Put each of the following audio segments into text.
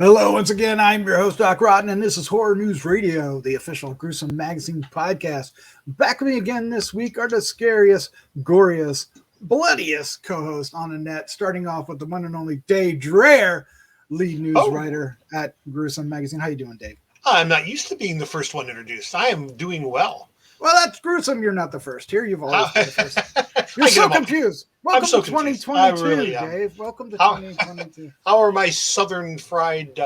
Hello, once again, I'm your host, Doc Rotten, and this is Horror News Radio, the official Gruesome Magazine podcast. Back with me again this week are the scariest, goriest, bloodiest co-host on the net, starting off with the one and only Dave Dreher, lead news writer at Gruesome Magazine. How you doing, Dave? I'm not used to being the first one introduced. I am doing well. Well, that's gruesome. You're not the first here. You've always been the first. You're so confused. Welcome to 2022, really Dave. Welcome to 2022. How are my southern fried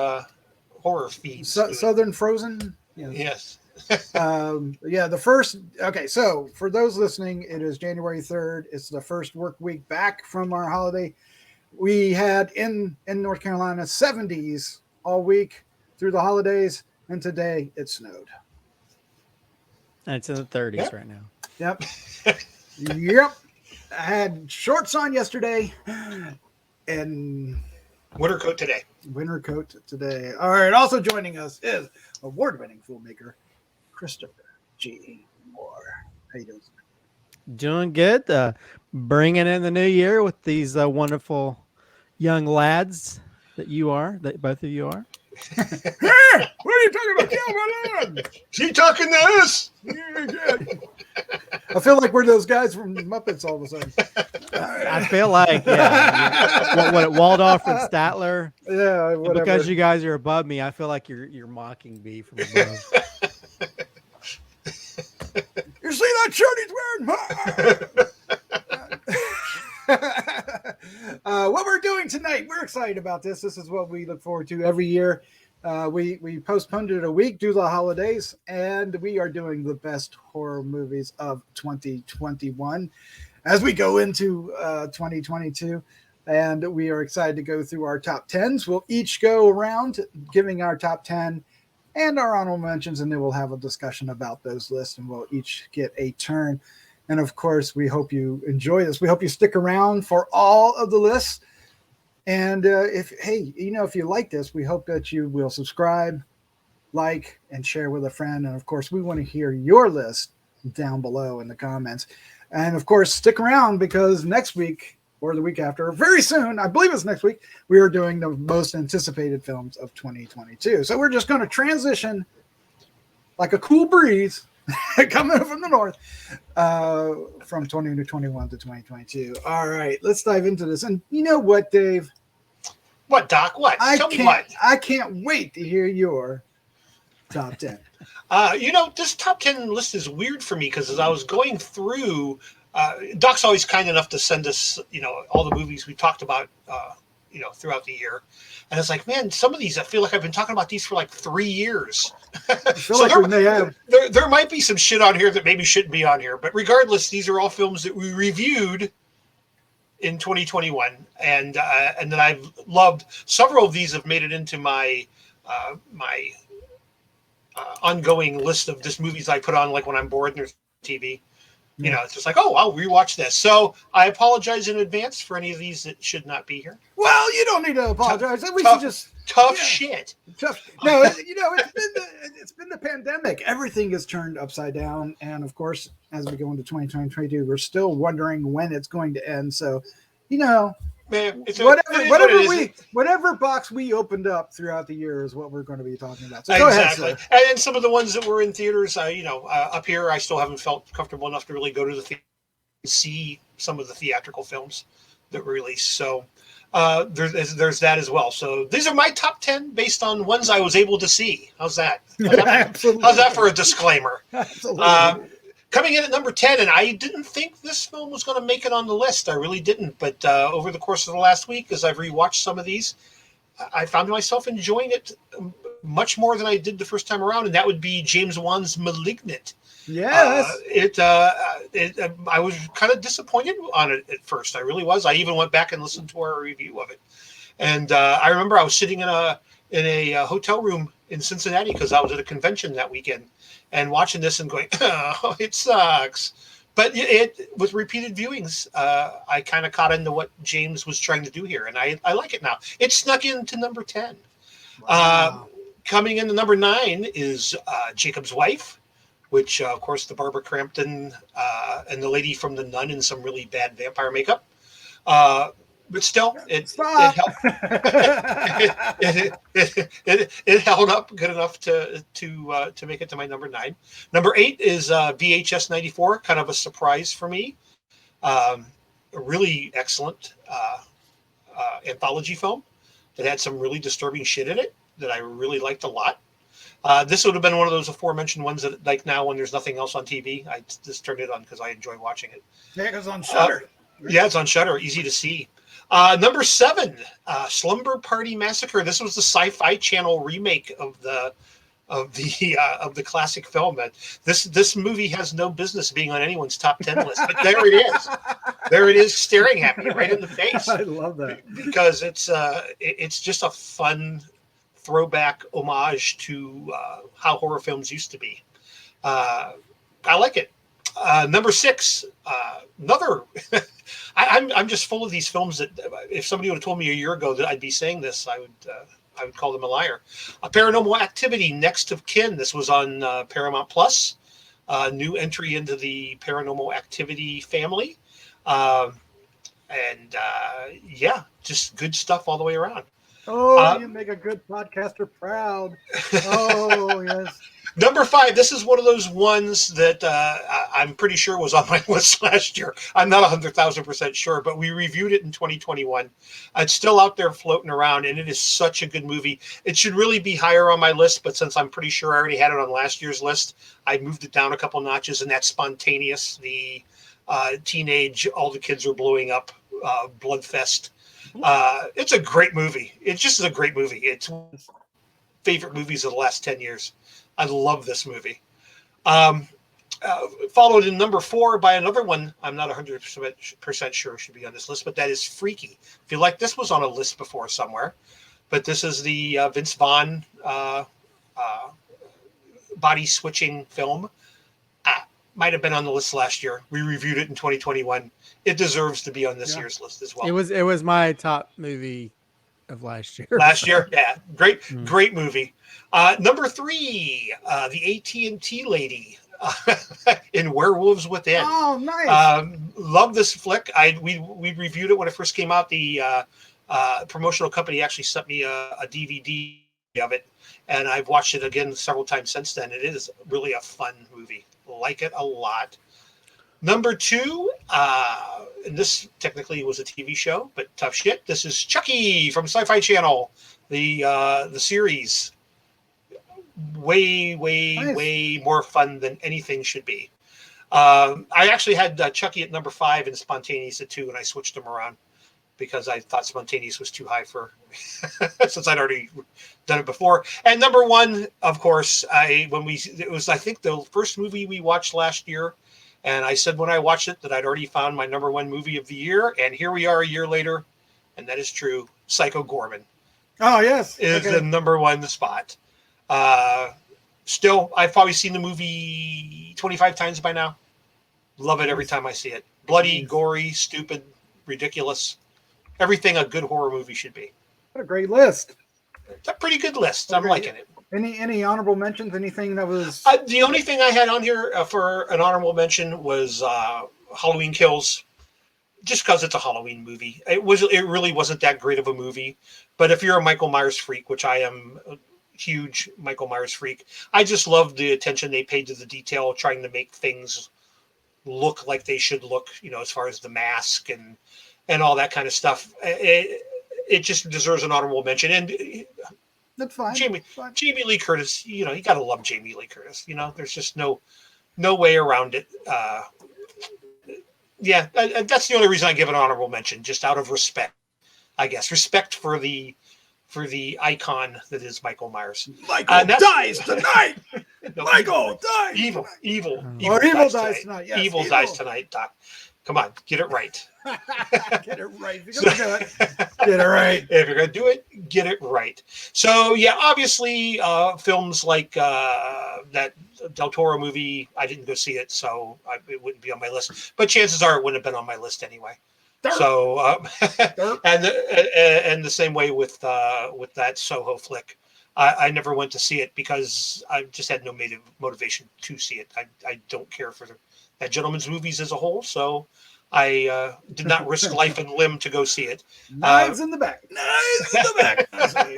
horror feeds? Southern frozen? Yes. The first. Okay, so for those listening, it is January 3rd. It's the first work week back from our holiday. We had in North Carolina 70s all week through the holidays, and today it snowed. And it's in the 30s right now. Yep. Yep. I had shorts on yesterday and winter coat today. All right. Also joining us is award-winning filmmaker Christopher G. Moore. How you doing? Doing good. Bringing in the new year with these wonderful young lads that both of you are. Hey, what are you talking about? She talking to us? I feel like we're those guys from Muppets all of a sudden. I feel like, what Waldorf and Statler. Yeah, whatever. Because you guys are above me, I feel like you're mocking me from above. You see that shirt he's wearing? What we're doing tonight, we're excited about this. This is what we look forward to every year. We postponed it a week due to the holidays, and we are doing the best horror movies of 2021 as we go into 2022. And we are excited to go through our top 10s. We'll each go around giving our top 10 and our honorable mentions, and then we'll have a discussion about those lists, and we'll each get a turn. And of course, we hope you enjoy this. We hope you stick around for all of the lists. And if you like this, we hope that you will subscribe, like, and share with a friend. And of course, we want to hear your list down below in the comments. And of course, stick around because next week or the week after, very soon, I believe it's next week, we are doing the most anticipated films of 2022. So we're just going to transition like a cool breeze coming from the north from 2021 to 2022. All right, let's dive into this. And you know what, Dave? What, Doc? What? Tell me what? I can't wait to hear your top 10. This top 10 list is weird for me because as I was going through, Doc's always kind enough to send us, all the movies we talked about, throughout the year. And it's like, man, some of these, I feel like I've been talking about these for like 3 years. There might be some shit on here that maybe shouldn't be on here. But regardless, these are all films that we reviewed in 2021. And that I've loved. Several of these have made it into my ongoing list of just movies I put on like when I'm bored and there's TV. It's just like, I'll rewatch this. So I apologize in advance for any of these that should not be here. Well, you don't need to apologize. Tough shit. No, it's been the pandemic. Everything is turned upside down. And of course, as we go into 2022, we're still wondering when it's going to end. So, Man, whatever box we opened up throughout the year is what we're going to be talking about. So exactly. Go ahead, and some of the ones that were in theaters, up here, I still haven't felt comfortable enough to really go to the theater and see some of the theatrical films that were released. So there's that as well. So these are my top 10 based on ones I was able to see. How's that? Absolutely. How's that for a disclaimer? Absolutely. Coming in at number 10, and I didn't think this film was going to make it on the list. I really didn't. But over the course of the last week, as I've rewatched some of these, I found myself enjoying it much more than I did the first time around, and that would be James Wan's *Malignant*. Yes. I was kind of disappointed on it at first. I really was. I even went back and listened to our review of it. And I remember I was sitting in a hotel room in Cincinnati because I was at a convention that weekend and watching this and going, oh, it sucks. But with repeated viewings, I kind of caught into what James was trying to do here. And I like it now. It snuck into number 10. Wow. Coming into number 9 is Jacob's Wife, which, of course, the Barbara Crampton and the lady from The Nun in some really bad vampire makeup. but still, Stop. it held up good enough to make it to my number 9. Number 8 is VHS 94, kind of a surprise for me. A really excellent anthology film that had some really disturbing shit in it that I really liked a lot. This would have been one of those aforementioned ones that, like now, when there's nothing else on TV, I just turned it on because I enjoy watching it. Yeah, it goes on Shudder. Yeah, it's on Shudder, easy to see. Number 7, Slumber Party Massacre. This was the Sci-Fi Channel remake of the classic film. This movie has no business being on anyone's top 10 list, but there it is. There it is, staring at me right in the face. I love that because it's just a fun throwback homage to how horror films used to be. I like it. Number 6, another. I'm just full of these films that if somebody would have told me a year ago that I'd be saying this, I would call them a liar. Paranormal Activity, Next of Kin. This was on Paramount Plus. New entry into the Paranormal Activity family. Yeah, just good stuff all the way around. Oh, you make a good podcaster proud. Oh, yes. Number 5, this is one of those ones that I'm pretty sure was on my list last year. I'm not 100,000% sure, but we reviewed it in 2021. It's still out there floating around, and it is such a good movie. It should really be higher on my list, but since I'm pretty sure I already had it on last year's list, I moved it down a couple notches, and that's Spontaneous, the teenage, all the kids are blowing up bloodfest. It's a great movie. It just is a great movie. It's one of my favorite movies of the last 10 years. I love this movie. Followed in number 4 by another one I'm not 100% sure should be on this list, but that is Freaky. I feel like this was on a list before somewhere, but this is the Vince Vaughn body switching film. Might have been on the list last year. We reviewed it in 2021. It deserves to be on this year's list as well. It was my top movie of last year. Last year, yeah, great movie. Number 3, the AT&T lady in Werewolves Within. Oh, nice. Love this flick. We reviewed it when it first came out. The promotional company actually sent me a DVD of it, and I've watched it again several times since then. It is really a fun movie. Like it a lot. Number 2, and this technically was a TV show, but tough shit. This is Chucky from Sci-Fi Channel, the series. Way more fun than anything should be. I actually had Chucky at number 5 and Spontaneous at 2, and I switched them around because I thought Spontaneous was too high for since I'd already done it before. And number 1, of course, it was I think the first movie we watched last year, and I said when I watched it that I'd already found my number 1 movie of the year, and here we are a year later, and that is true. Psycho Goreman. Oh, yes. Is the number 1 spot. Still, I've probably seen the movie 25 times by now. Love it every time I see it. Bloody, gory, stupid, ridiculous. Everything a good horror movie should be. What a great list. It's a pretty good list. I'm liking it. Any honorable mentions? Anything that was... the only thing I had on here for an honorable mention was Halloween Kills. Just because it's a Halloween movie. It really wasn't that great of a movie. But if you're a Michael Myers freak, which I am... huge Michael Myers freak. I just love the attention they paid to the detail, trying to make things look like they should look, as far as the mask and all that kind of stuff. It just deserves an honorable mention. And that's fine. Jamie Lee Curtis, you gotta love Jamie Lee Curtis. There's just no way around it. Yeah, that's the only reason I give it an honorable mention, just out of respect, I guess. Respect for the icon that is Michael Myers. Michael dies tonight. No, Michael dies. Evil dies tonight. Yes, evil dies tonight, Doc. Come on, get it right. Get it right. If you're gonna do it, get it right. If you're gonna do it, get it right. So yeah, obviously, films like that Del Toro movie, I didn't go see it, so it wouldn't be on my list. But chances are it wouldn't have been on my list anyway. Dirt. So and the same way with that Soho flick, I never went to see it because I just had no motivation to see it. I don't care for that gentleman's movies as a whole, so I did not risk life and limb to go see it. Knives in the back. Knives in the back. I see.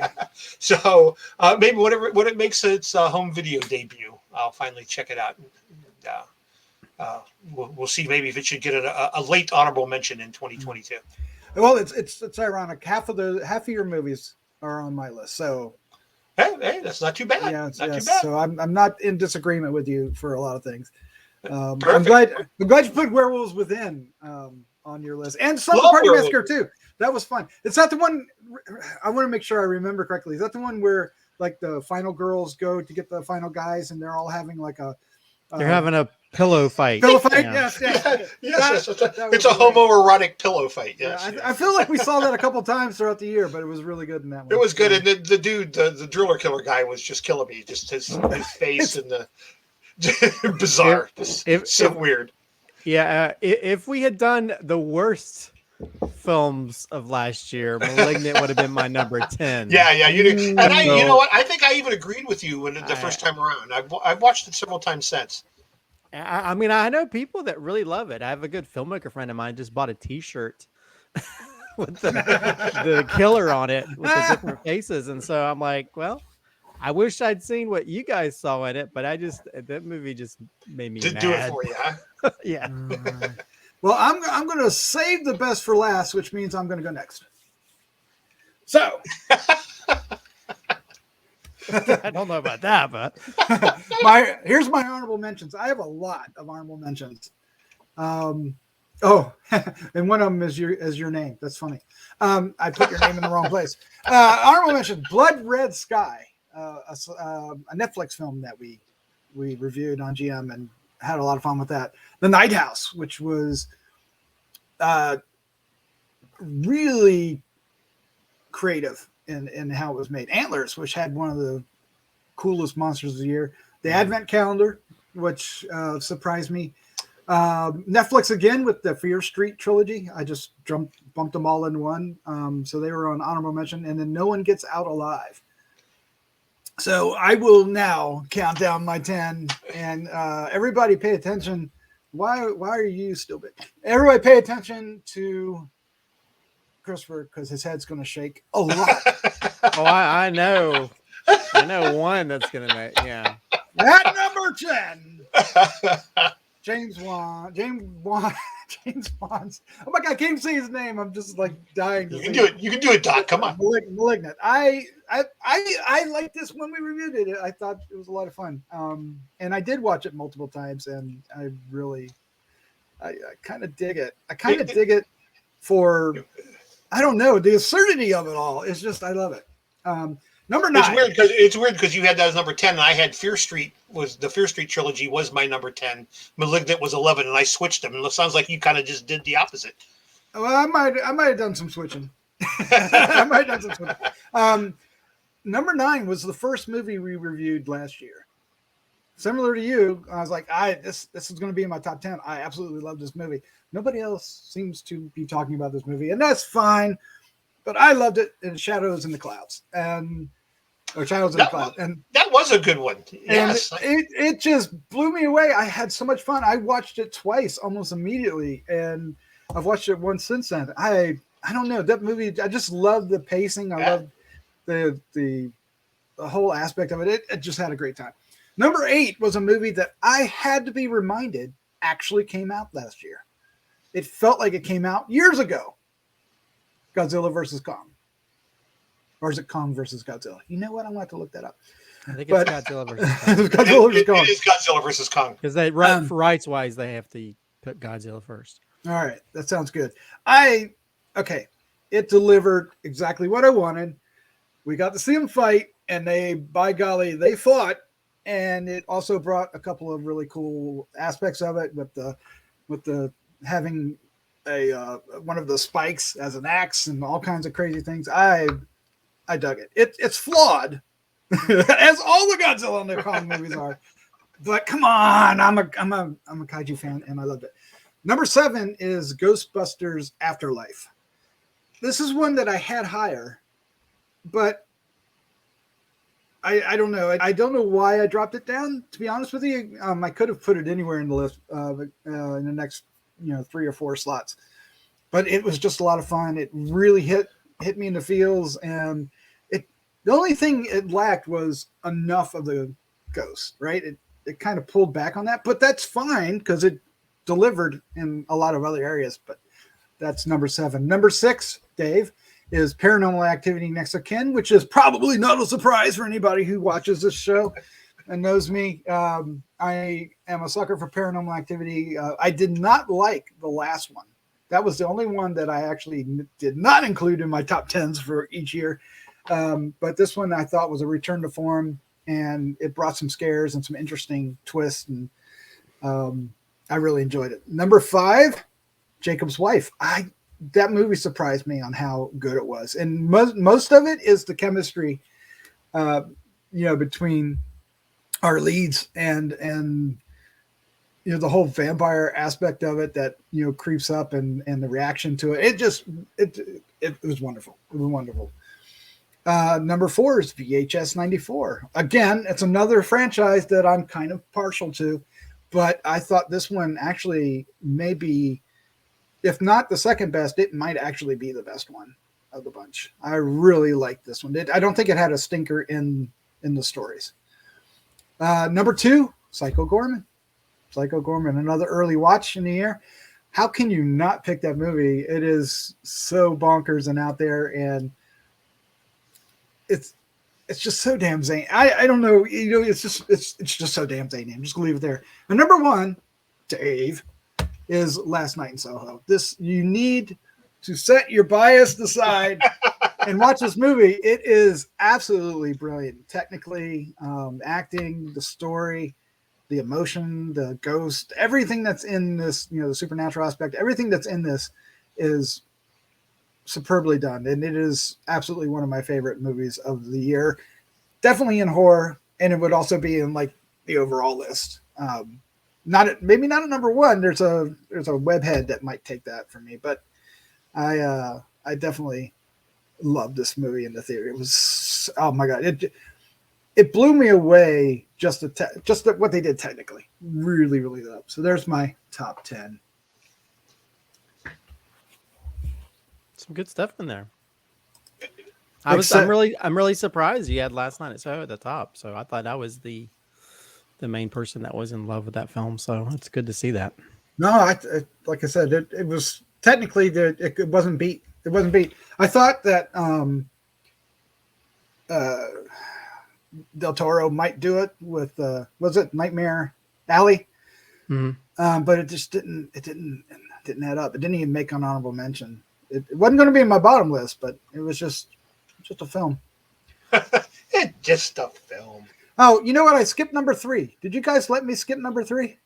So maybe when it makes its home video debut, I'll finally check it out. And, we'll see maybe if it should get a late honorable mention in 2022. Well, it's ironic. Half of your movies are on my list, so Hey, that's not too bad. yeah, Not too bad. so I'm not in disagreement with you for a lot of things. I'm Perfect. glad you put Werewolves Within on your list, and Slumber Love Party Werewolves. Massacre too. That was fun. It's not the one. I want to make sure I remember correctly. Is that the one where like the final girls go to get the final guys, and they're all having like a They're having a pillow fight. pillow fight? Yeah. Yes. It's that a was great. homoerotic pillow fight. Yes, Yeah, I feel like we saw that a couple times throughout the year, but it was really good in that one. it was good. And the dude, the driller killer guy, was just killing me. Just his face and the bizarre, so weird. Yeah, if we had done the worst films of last year, Malignant would have been my number 10. Yeah, you do. And So- you know what? I think I even agreed with you when the first time around. I've watched it several times since. I mean, I know people that really love it. I have a good filmmaker friend of mine just bought a T-shirt with the killer on it with the different faces, and so I'm like, well, I wish I'd seen what you guys saw in it, but that movie just made me Did mad. do it for you, huh? Yeah. Well, I'm going to save the best for last, which means I'm going to go next. So, I don't know about that, but here's my honorable mentions. I have a lot of honorable mentions. And one of them is your name. That's funny. I put your name in the wrong place. Honorable mention: Blood Red Sky, a Netflix film that we reviewed on GM and had a lot of fun with that. The Night House, which was really creative in how it was made. Antlers, which had one of the coolest monsters of the year. The Advent Calendar, which surprised me. Netflix again with the Fear Street trilogy. I just bumped them all into one. So they were on honorable mention. And then No One Gets Out Alive. So I will now count down my 10, and everybody pay attention. Why are you stupid? Everybody pay attention to Christopher, because his head's going to shake a lot. oh, I know one that's gonna make At number 10, James Wan. Oh my God, I can't even say his name. I'm just like dying. You can do it. You can do it, Doc. Come on. Malignant. I liked this when we reviewed it. I thought it was a lot of fun. And I did watch it multiple times, and I kind of dig it. I kind of dig it for, I don't know, the absurdity of it all. It's just, I love it. Number 9. It's weird because you had that as number 10, and I had Fear Street. The Fear Street trilogy was my number 10. Malignant was 11, and I switched them. And it sounds like you kind of just did the opposite. Well, I might have done some switching. Number 9 was the first movie we reviewed last year. Similar to you, I was like, this is going to be in my top 10. I absolutely love this movie. Nobody else seems to be talking about this movie, and that's fine. But I loved it in Shadows in the Clouds, and that was a good one. Yes, and it just blew me away. I had so much fun. I watched it twice almost immediately, and I've watched it once since then. I don't know, that movie. I just love the pacing. I love the whole aspect of it. It just had a great time. Number 8 was a movie that I had to be reminded actually came out last year. It felt like it came out years ago. Godzilla versus Kong. Or is it Kong versus Godzilla? You know what? I'm going to have to look that up. I think it's Godzilla versus Kong. Godzilla versus Kong. It is Godzilla versus Kong. Because rights wise, they have to put Godzilla first. All right. That sounds good. Okay. It delivered exactly what I wanted. We got to see them fight, and by golly, they fought. And it also brought a couple of really cool aspects of it with the having one of the spikes as an axe and all kinds of crazy things. I dug it. It's flawed, as all the Godzilla and the Kong movies are. But come on, I'm a kaiju fan, and I loved it. Number 7 is Ghostbusters Afterlife. This is one that I had higher, but I don't know. I don't know why I dropped it down, to be honest with you. I could have put it anywhere in the list in the next 3 or 4 slots. But it was just a lot of fun. It really hit me in the feels, and the only thing it lacked was enough of the ghost, right? It kind of pulled back on that, but that's fine because it delivered in a lot of other areas. But that's number 7. Number 6, Dave, is Paranormal Activity Next of Kin, which is probably not a surprise for anybody who watches this show and knows me. I am a sucker for Paranormal Activity. I did not like the last one. That was the only one that I actually did not include in my top 10s for each year. But this one I thought was a return to form, and it brought some scares and some interesting twists, and I really enjoyed it. Number 5, Jacob's Wife. That movie surprised me on how good it was, and most of it is the chemistry, between our leads and the whole vampire aspect of it that creeps up and the reaction to it. It was wonderful. It was wonderful. Number 4 is VHS 94. Again, it's another franchise that I'm kind of partial to, but I thought this one actually maybe, if not the second best, it might actually be the best one of the bunch. I really liked this one. I don't think it had a stinker in the stories. Number 2, Psycho Goreman. Psycho Goreman, another early watch in the year. How can you not pick that movie? It is so bonkers and out there, and it's just so damn zany. I don't know, it's just so damn zany. I'm just gonna leave it there. And number 1, Dave, is Last Night in Soho. You need to set your bias aside and watch this movie. It is absolutely brilliant. Technically, acting, the story, the emotion, the ghost, everything that's in this, the supernatural aspect, everything that's in this is superbly done. And it is absolutely one of my favorite movies of the year. Definitely in horror. And it would also be in like the overall list. Maybe not at number 1. There's a webhead that might take that from me, but I definitely loved this movie in the theater. It was, oh my God. It blew me away just what they did technically. Really, really loved. So there's my top 10. Some good stuff in there. I'm really surprised you had Last Night at Soho at the top. So I thought I was the main person that was in love with that film. So it's good to see that. No, like I said, it was technically it wasn't beat. It wasn't beat. I thought that Del Toro might do it with was it Nightmare Alley? Mm-hmm. But it just didn't add up. It didn't even make an honorable mention. It wasn't going to be in my bottom list, but it was just a film. It's just a film. Oh, you know what? I skipped number 3. Did you guys let me skip number 3?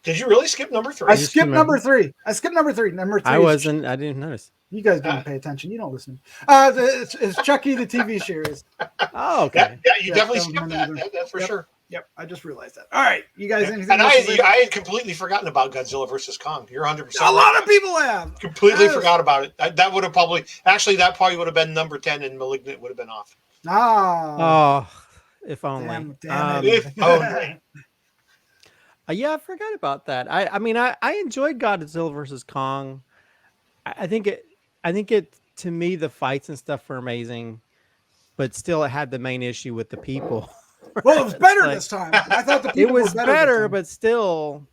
Did you really skip number 3? I skipped number 3. Number 3. I didn't notice. You guys didn't pay attention. You don't listen. It's Chucky, the TV series. Oh, okay. Yeah, you definitely skipped that. That's for sure. Yep, I just realized that. All right, you guys. And I had completely forgotten about Godzilla versus Kong. You're 100%. A lot of people have completely forgot about it. That would have probably would have been number 10, and Malignant would have been off. Oh, if only. Damn if only. Yeah, I forgot about that. I mean, I enjoyed Godzilla versus Kong. I think it to me the fights and stuff were amazing, but still it had the main issue with the people. Well, it was better this time. I thought the people it was were better, but still,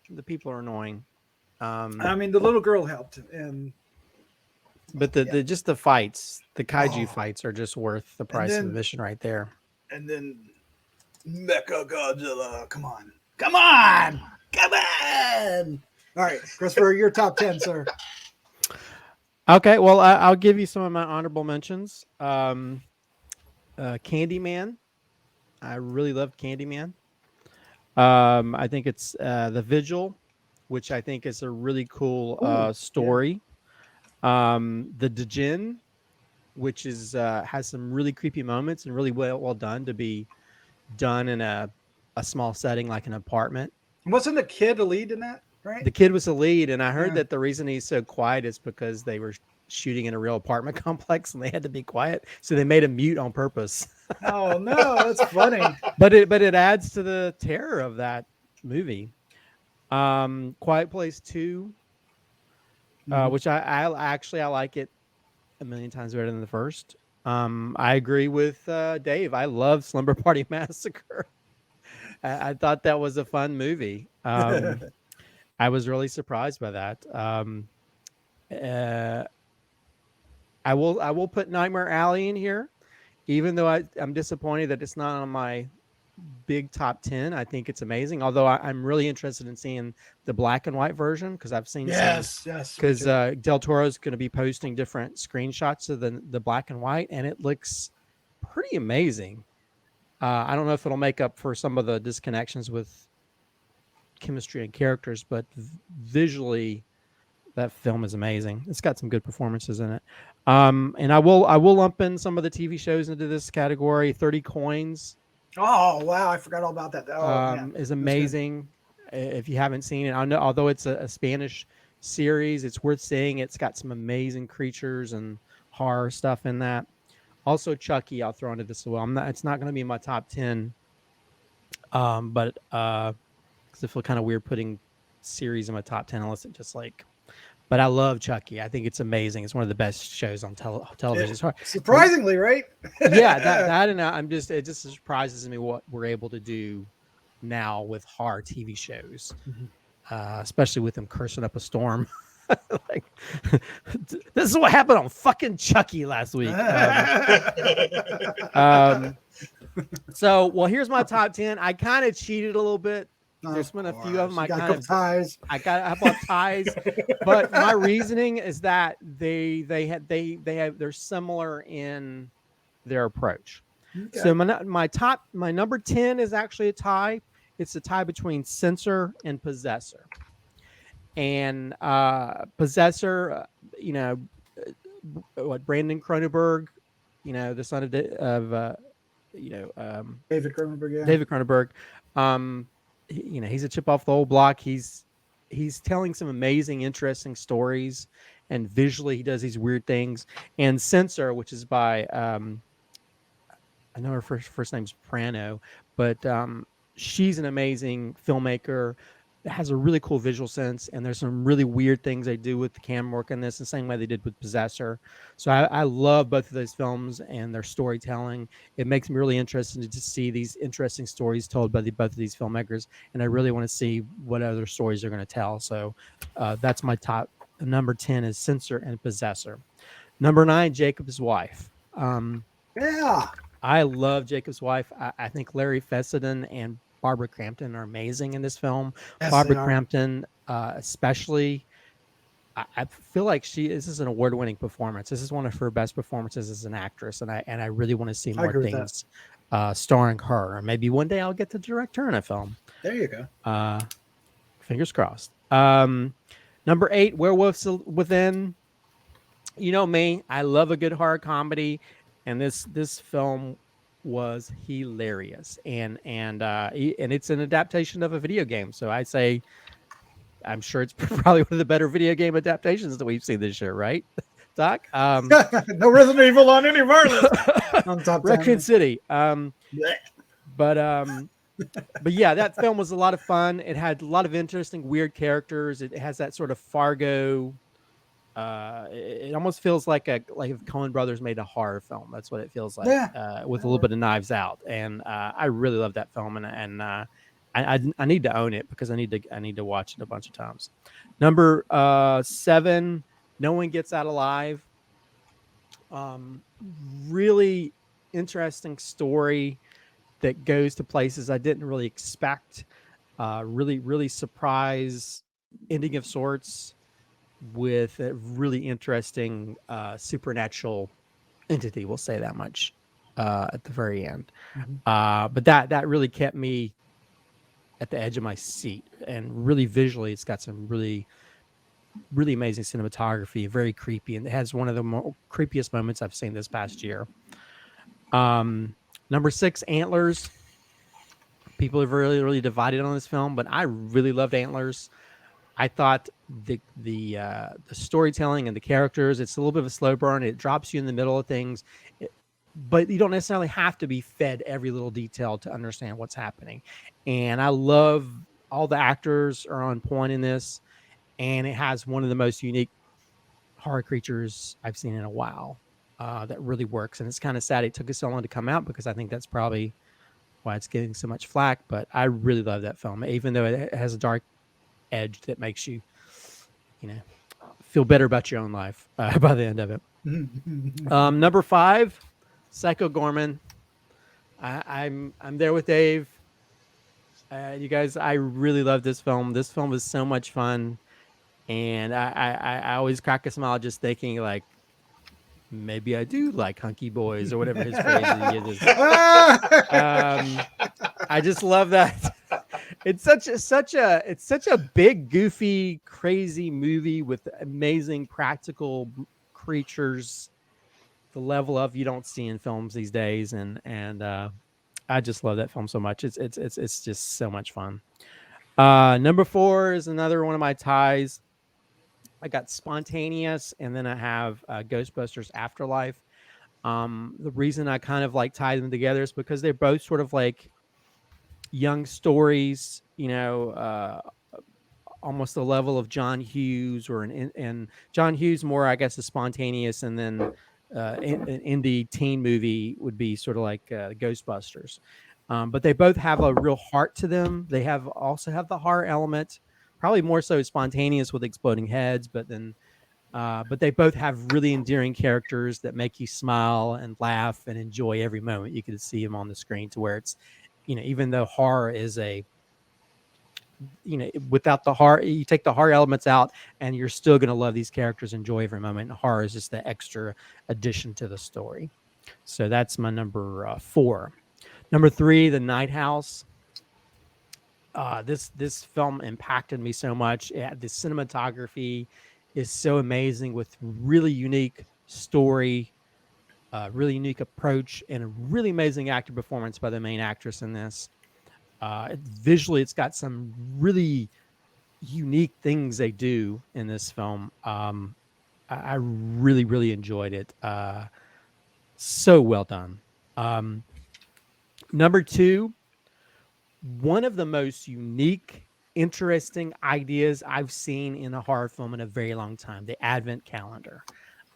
the people are annoying. I mean, the little girl helped, but the just the fights, the kaiju fights, are just worth the price of admission right there. And then Mecha Godzilla, come on! All right, Christopher, your top 10, sir. Okay, well, I'll give you some of my honorable mentions. Candyman. I really loved Candyman. I think it's The Vigil, which I think is a really cool story. Yeah. The Djinn, which is has some really creepy moments and really well done to be done in a small setting like an apartment. Wasn't the kid a lead in that? Right? The kid was the lead, and I heard that the reason he's so quiet is because they were shooting in a real apartment complex and they had to be quiet, so they made him mute on purpose. Oh no, that's funny. But it adds to the terror of that movie. Quiet Place 2, which I like it a million times better than the first. I agree with Dave. I love Slumber Party Massacre. I thought that was a fun movie. I was really surprised by that. Uh, I will put Nightmare Alley in here, even though I'm disappointed that it's not on my big top 10. I think it's amazing. Although I'm really interested in seeing the black and white version because I've seen yes, because Del Toro's going to be posting different screenshots of the black and white, and it looks pretty amazing. I don't know if it'll make up for some of the disconnections with chemistry and characters, but visually, that film is amazing. It's got some good performances in it. And I will lump in some of the TV shows into this category. 30 Coins. Oh wow, I forgot all about that. Is amazing. If you haven't seen it, I know although it's a Spanish series, it's worth seeing. It's got some amazing creatures and horror stuff in that. Also, Chucky, I'll throw into this as well. It's not going to be in my top 10, but because I feel kind of weird putting series in my top 10 unless it just like. But I love Chucky. I think it's amazing. It's one of the best shows on television. Surprisingly, right? Yeah, that and it just surprises me what we're able to do now with horror TV shows, especially with them cursing up a storm. Like, this is what happened on fucking Chucky last week. So, well, here's my top 10. I kind of cheated a little bit. There's been a few of them I bought ties, but my reasoning is that they're similar in their approach. Okay. So my number 10 is actually a tie. It's a tie between Censor and Possessor. And Possessor, Brandon Cronenberg, the son of David Cronenberg. Yeah. David Cronenberg. He's a chip off the old block. He's telling some amazing, interesting stories, and visually he does these weird things. And Censor, which is by I know her first name's Prano, but she's an amazing filmmaker. Has a really cool visual sense, and there's some really weird things they do with the camera work in this, the same way they did with Possessor. So I love both of those films and their storytelling. It makes me really interested to see these interesting stories told by both of these filmmakers, and I really want to see what other stories they're going to tell. So that's my top. Number 10 is Censor and Possessor. Number 9, Jacob's Wife. I love Jacob's Wife. I think Larry Fessenden and Barbara Crampton are amazing in this film. Yes, Barbara Crampton, especially, I feel like this is an award-winning performance. This is one of her best performances as an actress, and I really want to see more things starring her. Maybe one day I'll get to direct her in a film. There you go. Fingers crossed. Number 8, Werewolves Within. You know me, I love a good horror comedy, and this film was hilarious, and it's an adaptation of a video game. So I say, I'm sure it's probably one of the better video game adaptations that we've seen this year, right, Doc? No Resident Evil on any of our list. On top Raccoon City. But yeah, that film was a lot of fun. It had a lot of interesting, weird characters. It has that sort of Fargo. It almost feels like if Coen Brothers made a horror film. That's what it feels like, with a little bit of Knives Out. And I really love that film, and I need to own it because I need to watch it a bunch of times. Number 7, No One Gets Out Alive. Really interesting story that goes to places I didn't really expect. Really surprise ending of sorts, with a really interesting supernatural entity. We'll say that much at the very end. But that really kept me at the edge of my seat, and really visually, it's got some really amazing cinematography, very creepy, and it has one of the more creepiest moments I've seen this past year. Number 6, Antlers. People are really divided on this film, but I really loved Antlers. I thought the storytelling and the characters, it's a little bit of a slow burn. It drops you in the middle of things, but you don't necessarily have to be fed every little detail to understand what's happening. And I love all the actors are on point in this, and it has one of the most unique horror creatures I've seen in a while. That really works, and it's kind of sad it took us so long to come out, because I think that's probably why it's getting so much flack. But I really love that film, even though it has a dark edge that makes you, you know, feel better about your own life by the end of it. Number 5, Psycho Goreman. I'm there with Dave. You guys, I really love this film. This film was so much fun, and I always crack a smile just thinking, like, maybe I do like hunky boys, or whatever his phrase is. I just love that. It's such a big, goofy, crazy movie with amazing practical creatures, the level of you don't see in films these days, and I just love that film so much. It's just so much fun. Number 4 is another one of my ties. I got Spontaneous, and then I have Ghostbusters Afterlife. The reason I kind of like tie them together is because they're both sort of like young stories, almost the level of John Hughes, and John Hughes more, I guess, is Spontaneous, and then an indie teen movie would be sort of like Ghostbusters. But they both have a real heart to them. They also have the horror element, probably more so Spontaneous with exploding heads, but they both have really endearing characters that make you smile and laugh and enjoy every moment you can see them on the screen, to where it's, even though horror is without the horror, you take the horror elements out and you're still going to love these characters, enjoy every moment. And horror is just the extra addition to the story. So that's my number 4. Number 3, The Night House. This film impacted me so much. The cinematography is so amazing, with really unique story, really unique approach, and a really amazing actor performance by the main actress in this. Visually, it's got some really unique things they do in this film. I really, really enjoyed it. So well done. Number 2, one of the most unique, interesting ideas I've seen in a horror film in a very long time, the Advent calendar.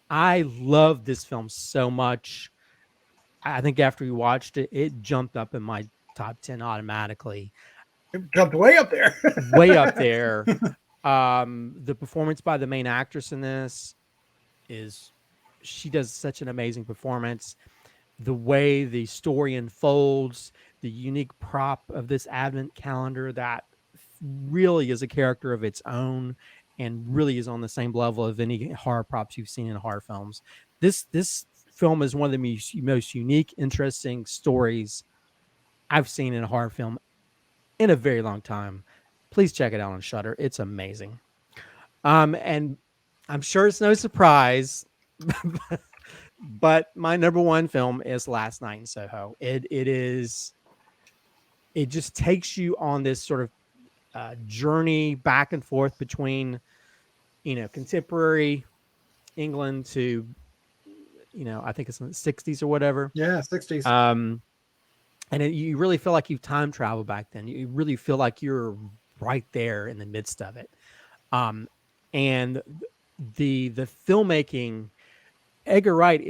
I love this film so much. I think after we watched it, it jumped up in my top 10 automatically. It jumped way up there. Way up there. The performance by the main actress in this she does such an amazing performance. The way the story unfolds, the unique prop of this Advent calendar that really is a character of its own, and really is on the same level of any horror props you've seen in horror films. This film is one of the most unique, interesting stories I've seen in a horror film in a very long time. Please check it out on Shudder. It's amazing. And I'm sure it's no surprise, but my number 1 film is Last Night in Soho. It just takes you on this sort of journey back and forth between, contemporary England to, I think it's in the 60s or whatever. Yeah, 60s. And you really feel like you've time traveled back then. You really feel like you're right there in the midst of it. And the filmmaking, Edgar Wright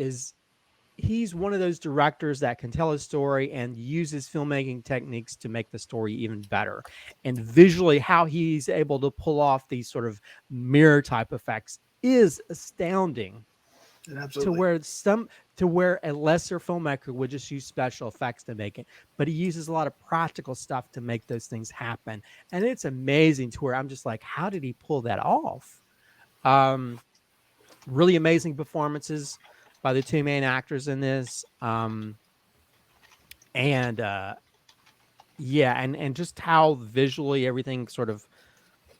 he's one of those directors that can tell a story and uses filmmaking techniques to make the story even better. And visually, how he's able to pull off these sort of mirror type effects is astounding. Absolutely. To where a lesser filmmaker would just use special effects to make it, but he uses a lot of practical stuff to make those things happen, and it's amazing. To where I'm just like, how did he pull that off? Really amazing performances by the 2 main actors in this, and just how visually everything sort of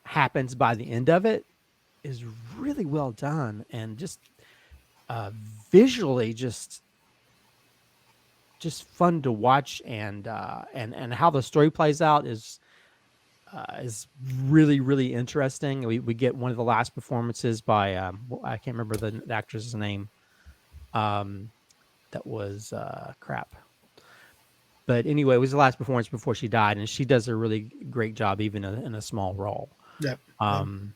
happens by the end of it is really well done, and just visually just fun to watch, and how the story plays out is really, really interesting. We get one of the last performances by I can't remember the actress's name. That was crap. but anyway, it was the last performance before she died, and she does a really great job even in a small role. Yep. Um,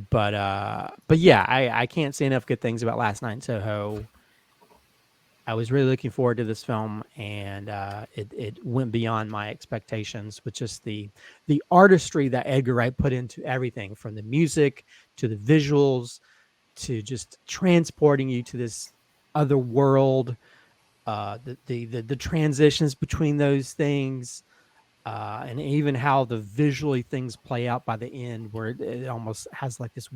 but yeah, I can't say enough good things about Last Night in Soho. I was really looking forward to this film, and it went beyond my expectations with just the artistry that Edgar Wright put into everything, from the music to the visuals to just transporting you to this other world. The transitions between those things, and even how the visually things play out by the end, where it almost has like this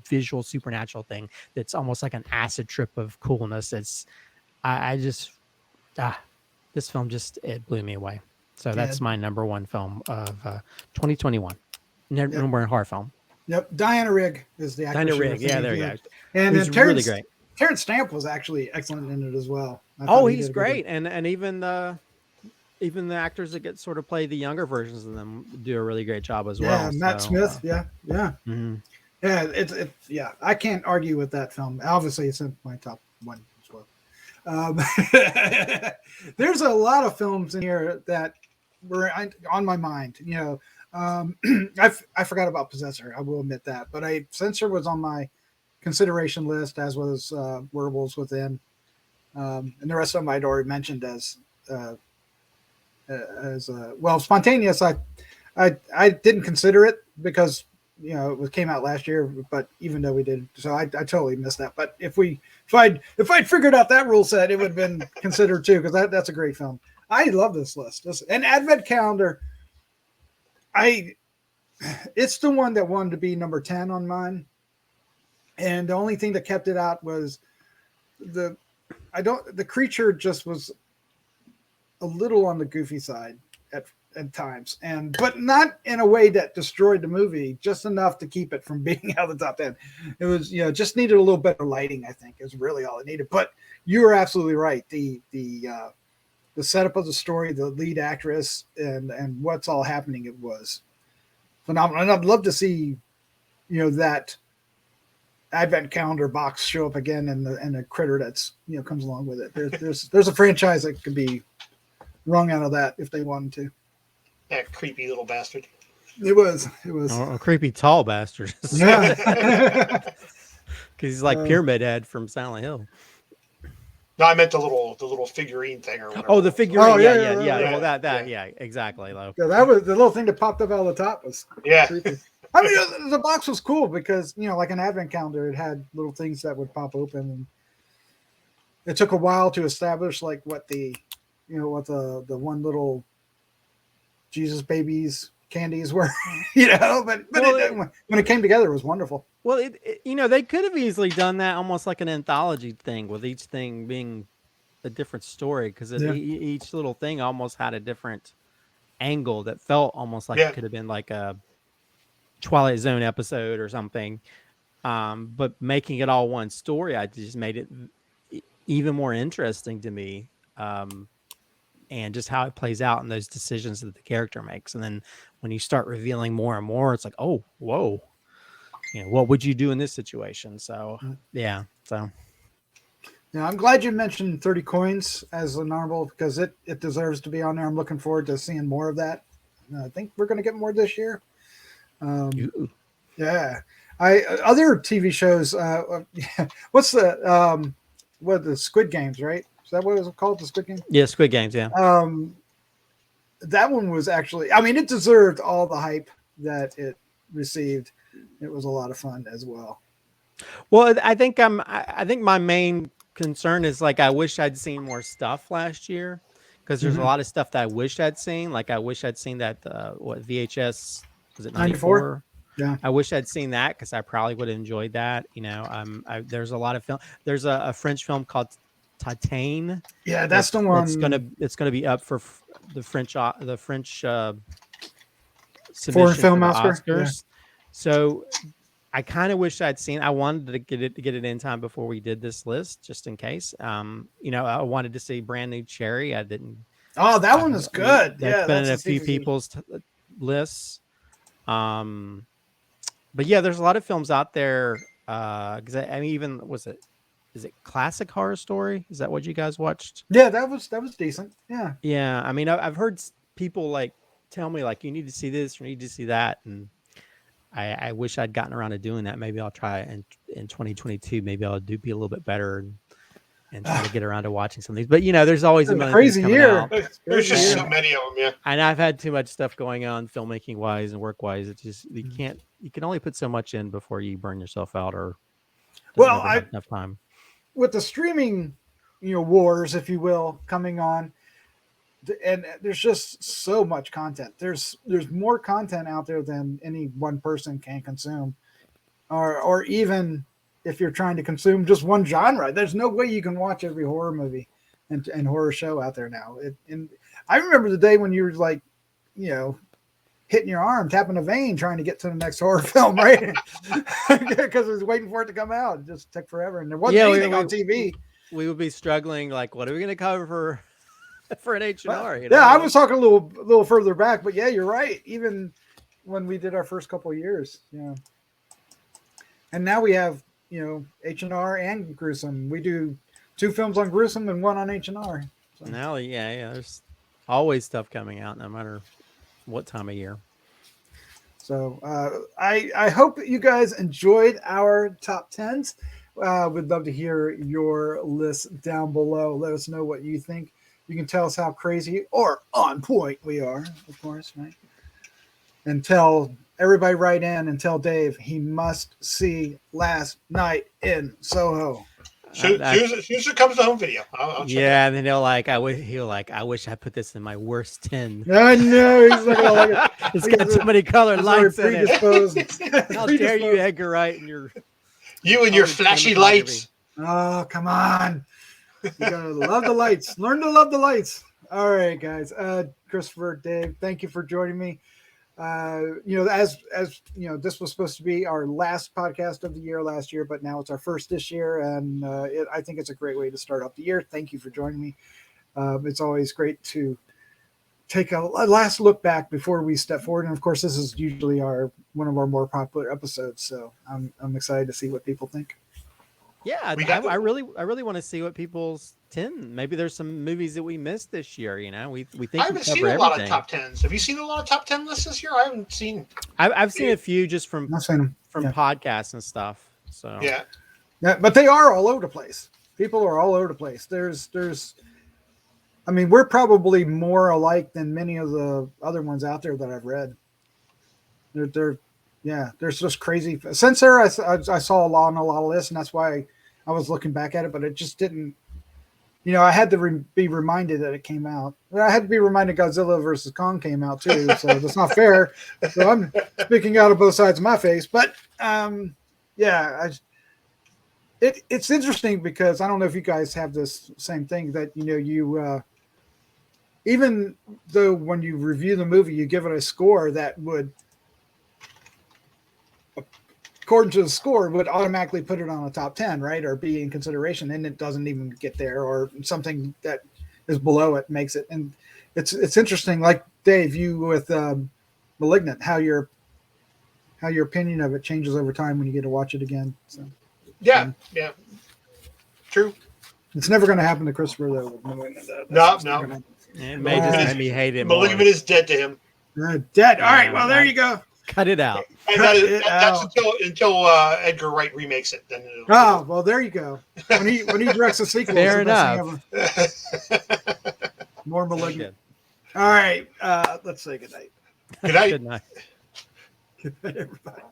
visual supernatural thing that's almost like an acid trip of coolness. I just this film it blew me away. So that's my number one film of 2021. Number one horror film. Yep, Diana Rigg is the actress. Diana Rigg, yeah, there you go. And Who's really great. Terrence Stamp was actually excellent in it as well. Oh, he's great, and even the actors that get sort of play the younger versions of them do a really great job as well. Yeah, Matt Smith. Yeah. Mm-hmm. Yeah, it's I can't argue with that film. Obviously, it's in my top one as well. There's a lot of films in here that were on my mind. I forgot about Possessor. I will admit that, but Censor was on my consideration list, as was Werewolves Within, and the rest of them I'd already mentioned as spontaneous. I didn't consider it because it came out last year, but even though we did, so I totally missed that. But if I'd figured out that rule set, it would have been considered too, because that's a great film. I love this list. And Advent Calendar, it's the one that wanted to be number 10 on mine, and the only thing that kept it out was the creature just was a little on the goofy side at times, but not in a way that destroyed the movie, just enough to keep it from being out of the top 10. It was, just needed a little better lighting, I think, is really all it needed. But you were absolutely right. The setup of the story, the lead actress, and what's all happening, it was phenomenal. And I'd love to see, that Advent Calendar box show up again, and the critter that's comes along with it. There's a franchise that could be wrung out of that if they wanted to. That creepy little bastard. It was a creepy tall bastard. Yeah, because he's like Pyramid Head from Silent Hill. No, I meant the little figurine thing or whatever. Oh, the figurine. Oh, yeah. right. Well, yeah, exactly. Though. Yeah, that was the little thing that popped up out of the top was creepy. I mean, the box was cool because like an Advent calendar, it had little things that would pop open, and it took a while to establish like what the one little Jesus babies candies were, but when it came together, it was wonderful. Well, they could have easily done that almost like an anthology thing, with each thing being a different story, because each little thing almost had a different angle that felt almost like it could have been like a Twilight Zone episode or something. But making it all one story, I just made it even more interesting to me. And just how it plays out and those decisions that the character makes. And then when you start revealing more and more, it's like, oh, whoa, what would you do in this situation? So, yeah. So, yeah, I'm glad you mentioned 30 Coins as an honorable, because it deserves to be on there. I'm looking forward to seeing more of that. I think we're going to get more this year. Yeah. Other TV shows, what's the Squid Games, right? Is that what it was called, the Squid Game? Yeah, Squid Games, yeah. That one was actually, it deserved all the hype that it received. It was a lot of fun as well. Well, I think my main concern is, like, I wish I'd seen more stuff last year, because there's a lot of stuff that I wish I'd seen. Like, I wish I'd seen that VHS, was it 94? Yeah, I wish I'd seen that, because I probably would have enjoyed that. There's a lot of film. There's a French film called Titane. Yeah, that's the one. It's gonna be up for the French Foreign Film Oscars. Yeah. So I kind of wish I'd seen. I wanted to get it in time before we did this list, just in case. I wanted to see Brand New Cherry. I didn't. Oh, that one is good. That's been in a few people's lists. But yeah, there's a lot of films out there. Because even was it is it Classic Horror Story? Is that what you guys watched? Yeah, that was decent. Yeah. Yeah, I mean, I've heard people like tell me like you need to see this or you need to see that, and I wish I'd gotten around to doing that. Maybe I'll try it in 2022. Maybe I'll be a little bit better and try to get around to watching some of these. But there's always a million crazy things coming year. out. There's just so many of them, yeah. And I've had too much stuff going on filmmaking wise and work wise. It's just you can only put so much in before you burn yourself out or Well, never have enough time. With the streaming, wars, if you will, coming on, and there's just so much content. There's more content out there than any one person can consume, or even if you're trying to consume just one genre. There's no way you can watch every horror movie and horror show out there now. And I remember the day when you were like, hitting your arm, tapping a vein, trying to get to the next horror film, right? Because I was waiting for it to come out. It just took forever, and there wasn't anything on TV. We would be struggling. Like, what are we going to cover for an H&R? Yeah, I was talking a little further back, but yeah, you're right. Even when we did our first couple of years, and now we have H&R and Gruesome. We do 2 films on Gruesome and 1 on H&R. So. Now, there's always stuff coming out, no matter what time of year. So I hope that you guys enjoyed our top 10s. We'd love to hear your list down below. Let us know what you think. You can tell us how crazy or on point we are, of course, right? And tell everybody write in and tell Dave he must see Last Night in Soho. Soon as it comes to home video, I'll check and then I wish I put this in my worst 10. I know he's not gonna like it. It's got too many colored lights in it. How dare you, Edgar Wright, and your flashy lights. Oh, come on. You gotta love the lights. Learn to love the lights. All right, guys. Christopher, Dave, thank you for joining me. As this was supposed to be our last podcast of the year last year, but now it's our first this year, and I think it's a great way to start off the year. Thank you for joining me. It's always great to take a last look back before we step forward, and of course, this is usually one of our more popular episodes. So I'm excited to see what people think. Yeah, I really want to see what people's 10. Maybe there's some movies that we missed this year. We think I haven't seen a lot of top 10s. Have you seen a lot of top 10 lists this year? I haven't seen. I've seen a few just from yeah. podcasts and stuff. So yeah, but they are all over the place. People are all over the place. We're probably more alike than many of the other ones out there that I've read. There's just crazy. Censor, I saw a lot of lists, and that's why I was looking back at it, but it just didn't. I had to be reminded that it came out. I had to be reminded Godzilla versus Kong came out too, so that's not fair. So I'm speaking out of both sides of my face. But it's interesting because I don't know if you guys have this same thing that even though when you review the movie, you give it a score that would, according to the score, would automatically put it on a top 10, right? Or be in consideration, and it doesn't even get there, or something that is below it makes it. And it's interesting, like Dave, you with Malignant, how your opinion of it changes over time when you get to watch it again. So yeah, true. It's never going to happen to Christopher though. With Malignant. No. It may just make me hate it. Malignant is dead to him. Dead. All right. Well, there you go. Cut it out. And that's until Edgar Wright remakes it. Then well, there you go. When he directs a sequel, fair enough. More Malignant. All right. Let's say good night. Good night. Good night. Good night, everybody.